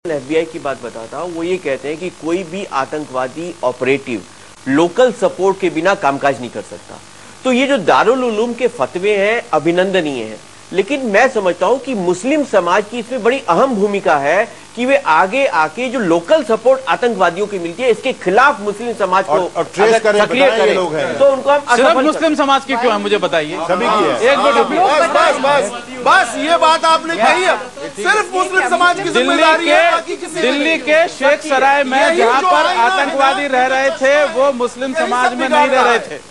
FBI की बात बताता हूं, वो ये कहते हैं कि कोई भी आतंकवादी ऑपरेटिव लोकल सपोर्ट के बिना कामकाज नहीं कर सकता। तो ये जो दारुल उलूम के फतवे हैं अभिनंदनीय हैं, लेकिन मैं समझता हूं कि मुस्लिम समाज की इसमें बड़ी अहम भूमिका है कि वे आगे आके जो लोकल सपोर्ट आतंकवादियों की मिलती है इसके खिलाफ मुस्लिम समाज को सक्रिय करें। तो उनको हम सिर्फ मुस्लिम समाज की क्यों है मुझे बताइए। सभी की है। एक मिनट बस ये बात आपने कही है, सिर्फ मुस्लिम समाज की जिम्मेदारी है। दिल्ली के शेख सराय में जहां पर आतंकवादी रह रहे थे वो मुस्लिम समाज में नहीं रह रहे थे।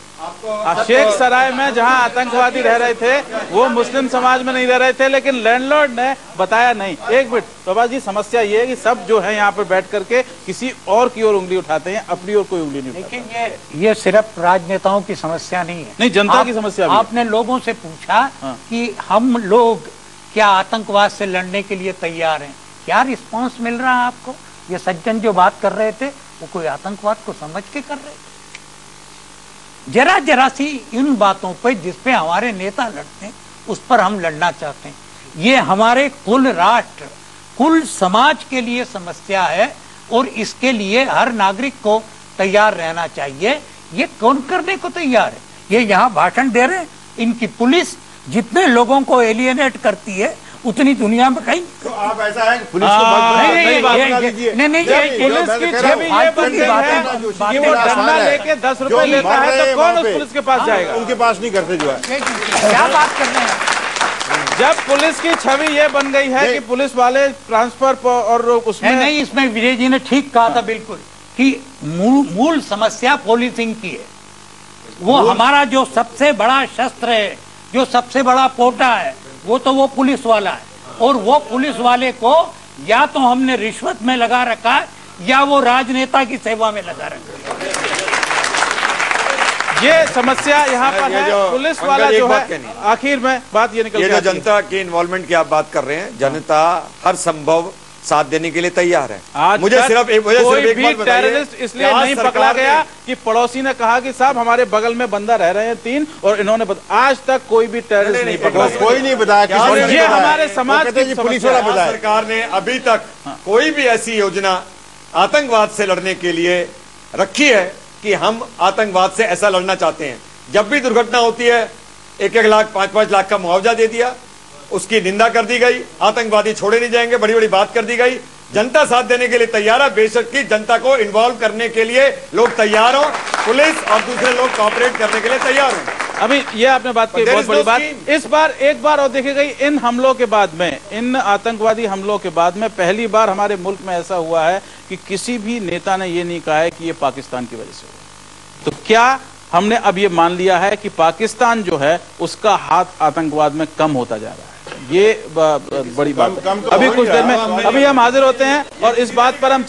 शेख सराय में जहां आतंकवादी रह रहे थे वो मुस्लिम समाज में नहीं रह रहे थे, लेकिन लैंडलॉर्ड ने बताया नहीं। एक मिनट बाबा जी, समस्या ये है कि सब जो है यहाँ पे बैठ करके किसी और की ओर उंगली उठाते हैं, अपनी ओर कोई उंगली नहीं उठाते। लेकिन ये सिर्फ राजनेताओं की समस्या नहीं है, नहीं जनता की समस्या भी है। आपने लोगों से पूछा कि हम लोग क्या आतंकवाद से लड़ने के लिए तैयार हैं, क्या रिस्पॉन्स मिल रहा है आपको? ये सज्जन जो बात कर रहे थे वो कोई आतंकवाद को समझ के कर रहे थे? जरा सी इन बातों पे जिस पे हमारे नेता लड़ते हैं उस पर हम लड़ना चाहते हैं। ये हमारे कुल राष्ट्र कुल समाज के लिए समस्या है और इसके लिए हर नागरिक को तैयार रहना चाहिए। ये कौन करने को तैयार है? ये यहाँ भाषण दे रहे हैं, इनकी पुलिस जितने लोगों को एलियनेट करती है उतनी दुनिया में कहीं। तो आप ऐसा है पुलिस को नहीं, पुलिस की छवि ये बन गई है कि वो डंडा लेके 10 रुपए लेता है तो कौन उस पुलिस के पास जाएगा? उनके पास नहीं करते जो है। क्या बात कर रहे हैं? जब पुलिस की छवि ये बन गई है कि पुलिस वाले ट्रांसफर और उसमें नहीं, इसमें विजय जी ने ठीक कहा था बिल्कुल कि मूल समस्या पुलिसिंग की है। वो हमारा जो सबसे बड़ा शस्त्र है, जो सबसे बड़ा पोटा है, वो पुलिस वाला है। और वो पुलिस वाले को या तो हमने रिश्वत में लगा रखा है या वो राजनेता की सेवा में लगा रखा है। ये समस्या यहाँ पर है। पुलिस वाला जो है, आखिर में बात ये निकल, ये जो जनता की इन्वॉल्वमेंट की आप बात कर रहे हैं, जनता हर संभव साथ देने के लिए तैयार है। आज मुझे सिर्फ एक बात टेररिस्ट इसलिए नहीं पकड़ा गया कि पड़ोसी ने कहा कि साहब हमारे बगल में बंदा रह रहे हैं 3 और इन्होंने आज तक कोई भी टेररिस्ट नहीं पकड़ा। कोई नहीं बताया, और ये हमारे समाज की पुलिस वाला बताया। सरकार ने अभी तक कोई भी ऐसी योजना आतंकवाद से लड़ने के लिए रखी है कि हम आतंकवाद से ऐसा लड़ना चाहते हैं। जब भी दुर्घटना होती है 1-1 लाख 5-5 लाख का मुआवजा दे दिया, उसकी निंदा कर दी गई, आतंकवादी छोड़े नहीं जाएंगे, बड़ी बड़ी बात कर दी गई। जनता साथ देने के लिए तैयार है, बेशक की जनता को इन्वॉल्व करने के लिए लोग तैयार हो, पुलिस और दूसरे लोग कोऑपरेट करने के लिए तैयार हो। अभी ये आपने बात की, बहुत बड़ी बात। इस बार एक बार और देखी गई, इन हमलों के बाद में, इन आतंकवादी हमलों के बाद में पहली बार हमारे मुल्क में ऐसा हुआ है कि किसी भी नेता ने ये नहीं कहा है कि ये पाकिस्तान की वजह से हुआ। तो क्या हमने अब ये मान लिया है कि पाकिस्तान जो है उसका हाथ आतंकवाद में कम होता जा रहा है? ये बड़ी बात है। अभी कुछ देर में अभी हम हाजिर होते हैं और इस बात पर हम